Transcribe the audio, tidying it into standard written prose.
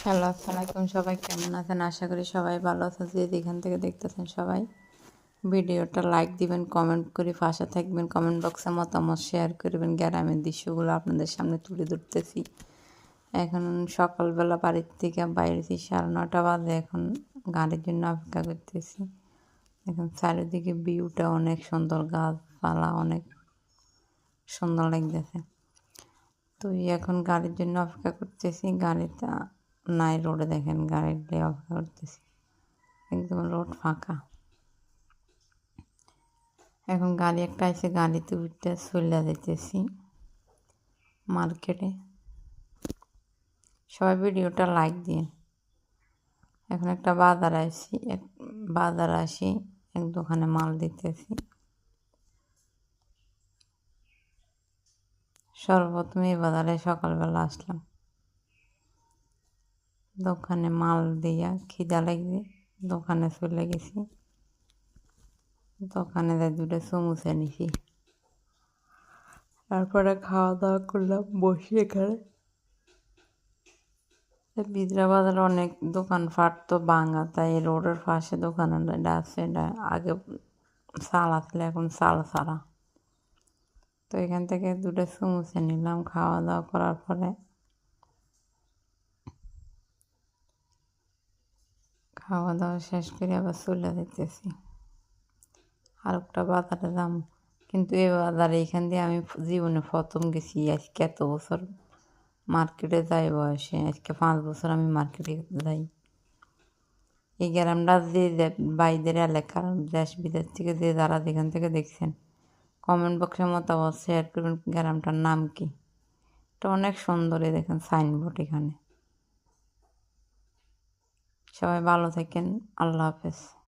Hello, আসসালামু আলাইকুম। সবাই কেমন আছেন? আশা করি সবাই ভালো আছেন। যে যেখান থেকে দেখতেছেন সবাই ভিডিওটা লাইক দিবেন, কমেন্ট করে পাশে থাকবেন, কমেন্ট বক্সে মতামত শেয়ার করবেন। গ্রামের দৃশ্যগুলো আপনাদের সামনে তুলে ধরতেছি। এখন সকালবেলা বাড়ির থেকে বাইরেছি 9:30 বাজে। এখন গাড়ির জন্য অপেক্ষা করতেছি। এখন চারিদিকে ভিউটা অনেক সুন্দর, গাছপালা অনেক সুন্দর লাগতেছে। তো এখন গাড়ির জন্য অপেক্ষা করতেছি। গাড়িটা নাই, রোডে দেখেন গাড়ির অপেক্ষা করতেছি, একদম রোড ফাঁকা। এখন গাড়ি একটা আছে, গাড়িতে উঠতে চলে যেতেছি মার্কেটে। সবাই ভিডিওটা লাইক দিয়ে। এখন একটা বাজার আসি এক দোকানে মাল দিতেছি। সর্বপ্রথম এই বাজারে সকালবেলা আসলাম, দোকানে মাল দিয়া খিদা লাগছে, দোকানে চলে গেছি। দোকানে যাই 2টা সমুচা নিছি, তারপরে খাওয়া দাওয়া করলাম বসে। এখানে বিদ্রা বাজারে অনেক দোকানপাট তো ভাঙা, তাই রোডের পাশে দোকান আছে। এটা আগে চাল আসলে, এখন চাল ছাড়া। তো এখান থেকে 2টা সমুচা নিলাম। খাওয়া দাওয়া করার পরে খাওয়া দাওয়া শেষ করে আবার চলে যেতেছি আর একটা বাজারে যাম। কিন্তু এই বাজারে এখান দিয়ে আমি জীবনে প্রথম গেছি। আজকে এত বছর মার্কেটে যাই বয়সে, আজকে 5 বছর আমি মার্কেটে যাই। এই গ্রামটা যে বাইরের এলাকার, দেশ বিদেশ থেকে যে যারা যেখান থেকে দেখছেন কমেন্ট বক্সে মতামত শেয়ার করবেন। গ্রামটার নাম কি? এটা অনেক সুন্দর। দেখেন সাইনবোর্ড এখানে। সবাই ভালো থাকেন। আল্লাহ হাফেজ।